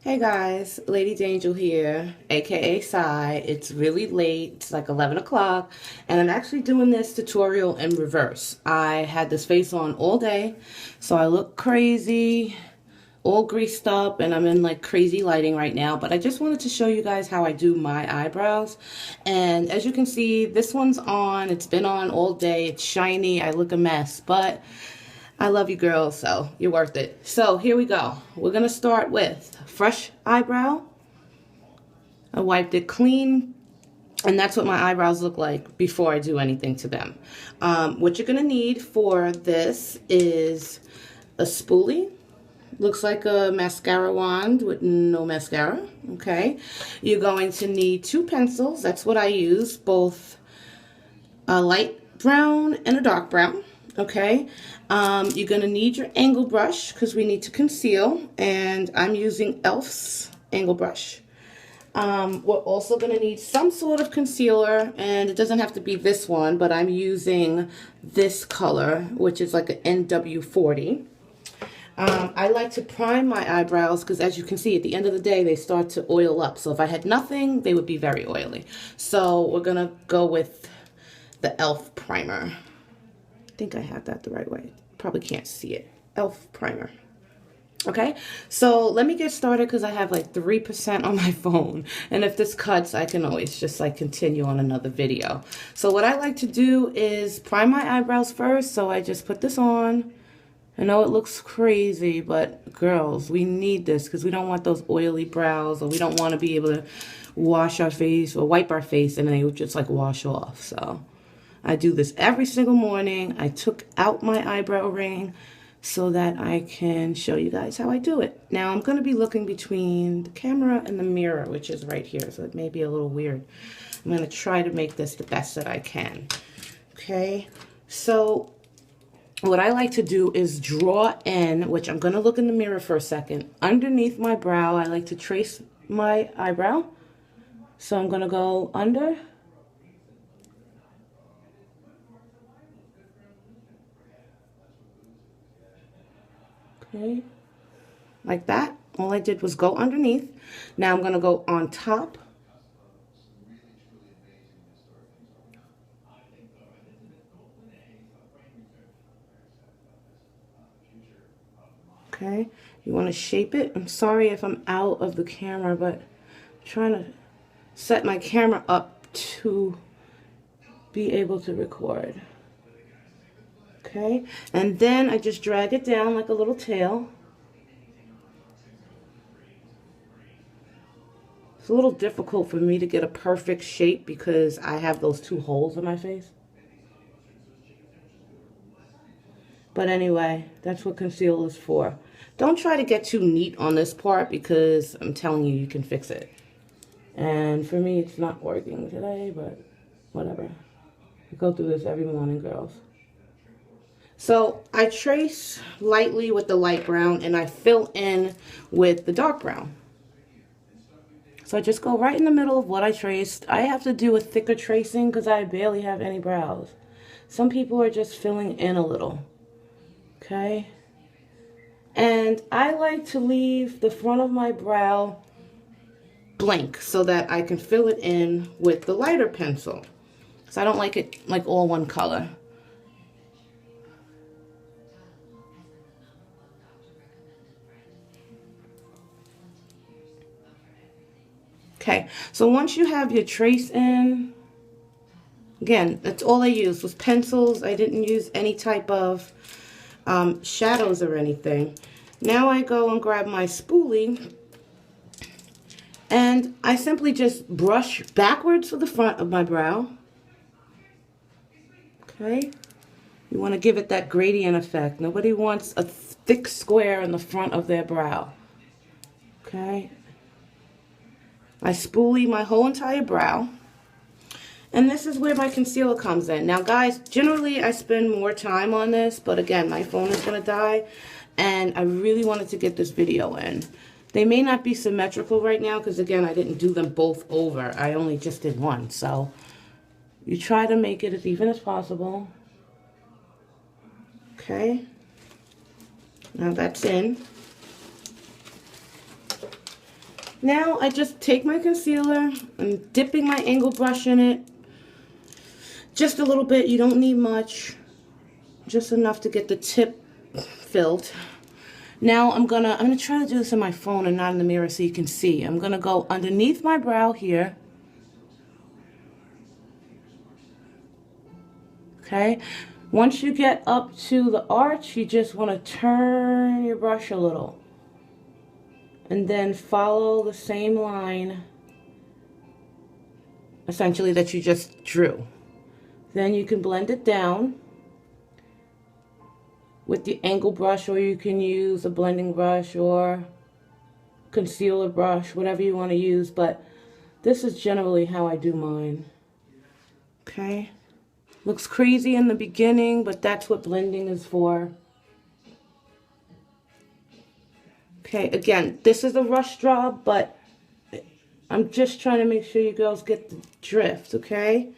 Hey guys, Lady D'Angel here, aka Sai. It's really late, it's like 11 o'clock, and I'm actually doing this tutorial in reverse. I had this face on all day, so I look crazy, all greased up, and I'm in like crazy lighting right now, but I just wanted to show you guys how I do my eyebrows. And as you can see, this one's on, it's been on all day, it's shiny, I look a mess, but I love you girls, so you're worth it. So here we go. We're gonna start with fresh eyebrow. I wiped it clean, and that's what my eyebrows look like before I do anything to them. What you're gonna need for this is a spoolie. Looks like a mascara wand with no mascara, okay? You're going to need two pencils. That's what I use, both a light brown and a dark brown. Okay, you're gonna need your angle brush because we need to conceal, and I'm using e.l.f.'s angle brush. We're also gonna need some sort of concealer, and it doesn't have to be this one, but I'm using this color, which is like an NW40. I like to prime my eyebrows because, as you can see, at the end of the day, they start to oil up. So if I had nothing, they would be very oily. So we're gonna go with the e.l.f. primer. I think I have that the right way. Probably can't see it. e.l.f. primer. Okay, so let me get started because I have like 3% on my phone. And if this cuts, I can always just like continue on another video. So what I like to do is prime my eyebrows first. So I just put this on. I know it looks crazy, but girls, we need this because we don't want those oily brows, or we don't want to be able to wash our face or wipe our face and they would just like wash off. So I do this every single morning. I took out my eyebrow ring so that I can show you guys how I do it. Now I'm going to be looking between the camera and the mirror, which is right here, so it may be a little weird. I'm going to try to make this the best that I can. Okay, so what I like to do is draw in, which I'm going to look in the mirror for a second. Underneath my brow, I like to trace my eyebrow. So I'm going to go under. Okay, like that. All I did was go underneath. Now I'm going to go on top. Okay, you want to shape it. I'm sorry if I'm out of the camera, but I'm trying to set my camera up to be able to record. Okay, and then I just drag it down like a little tail. It's a little difficult for me to get a perfect shape because I have those two holes in my face. But anyway, that's what concealer is for. Don't try to get too neat on this part because I'm telling you, you can fix it. And for me, it's not working today, but whatever. I go through this every morning, girls. So I trace lightly with the light brown and I fill in with the dark brown. So I just go right in the middle of what I traced. I have to do a thicker tracing because I barely have any brows. Some people are just filling in a little. Okay. And I like to leave the front of my brow blank so that I can fill it in with the lighter pencil. So I don't like it like all one color. Okay, so once you have your trace in, again, that's all I used was pencils. I didn't use any type of shadows or anything. Now I go and grab my spoolie and I simply just brush backwards to the front of my brow. Okay, you want to give it that gradient effect. Nobody wants a thick square in the front of their brow. Okay, I spoolie my whole entire brow. And this is where my concealer comes in. Now, guys, generally I spend more time on this, but again, my phone is going to die, and I really wanted to get this video in. They may not be symmetrical right now because, again, I didn't do them both over. I only just did one. So you try to make it as even as possible. Okay. Now that's in. Now I just take my concealer, I'm dipping my angle brush in it. Just a little bit, you don't need much. Just enough to get the tip filled. Now I'm gonna try to do this in my phone and not in the mirror so you can see. I'm gonna go underneath my brow here. Okay, once you get up to the arch, you just want to turn your brush a little and then follow the same line essentially that you just drew. Then you can blend it down with the angle brush, or you can use a blending brush or concealer brush, whatever you want to use, but this is generally how I do mine. Okay. Looks crazy in the beginning, but that's what blending is for. Okay, again, this is a rush job, but I'm just trying to make sure you girls get the drift, okay?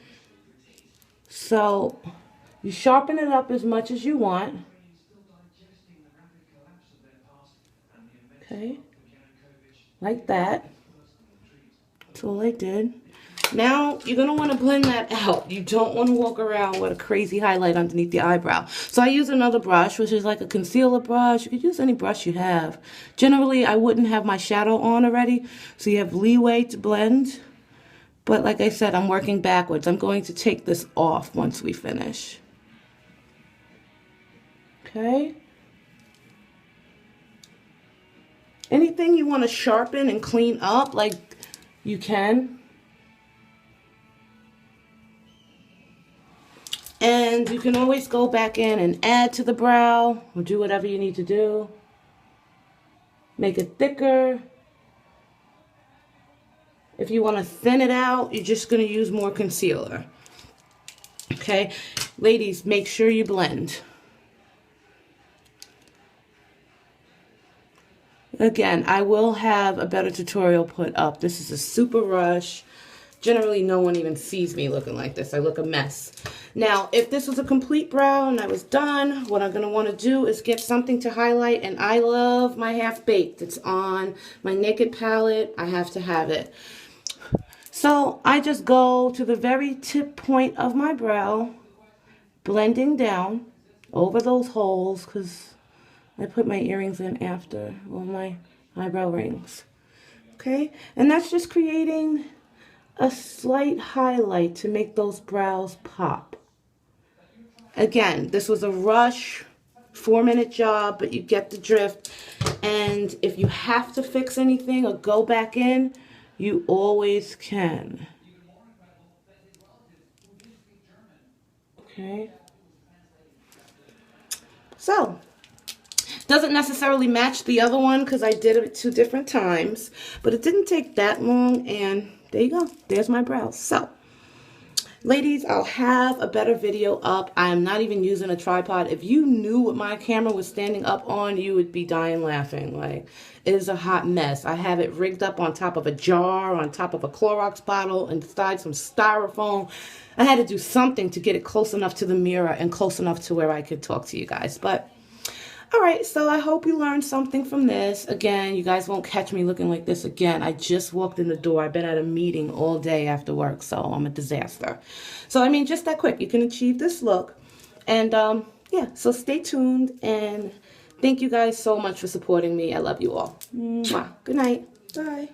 So, you sharpen it up as much as you want. Okay, like that. That's all I did. Now, you're going to want to blend that out. You don't want to walk around with a crazy highlight underneath the eyebrow. So I use another brush, which is like a concealer brush. You could use any brush you have. Generally, I wouldn't have my shadow on already, so you have leeway to blend. But like I said, I'm working backwards. I'm going to take this off once we finish. Okay. Anything you want to sharpen and clean up, like you can. And you can always go back in and add to the brow or do whatever you need to do. Make it thicker. If you want to thin it out, you're just going to use more concealer. Okay? Ladies, make sure you blend. Again, I will have a better tutorial put up. This is a super rush. Generally, no one even sees me looking like this. I look a mess. Now, if this was a complete brow and I was done, what I'm going to want to do is get something to highlight. And I love my Half Baked. It's on my Naked palette. I have to have it. So I just go to the very tip point of my brow, blending down over those holes because I put my earrings in after, well, my eyebrow rings. Okay, and that's just creating a slight highlight to make those brows pop. Again, this was a rush, 4-minute job, but you get the drift. And if you have to fix anything or go back in, you always can. Okay. So, doesn't necessarily match the other one because I did it at 2 different times, but it didn't take that long, and there you go. There's my brows. So, ladies, I'll have a better video up. I am not even using a tripod. If you knew what my camera was standing up on, you would be dying laughing. Like, it is a hot mess. I have it rigged up on top of a jar, on top of a Clorox bottle, inside some styrofoam. I had to do something to get it close enough to the mirror and close enough to where I could talk to you guys. But all right, so I hope you learned something from this. Again, you guys won't catch me looking like this again. I just walked in the door. I've been at a meeting all day after work, so I'm a disaster. So, I mean, just that quick. You can achieve this look. And, yeah, so stay tuned. And thank you guys so much for supporting me. I love you all. Mwah. Good night. Bye.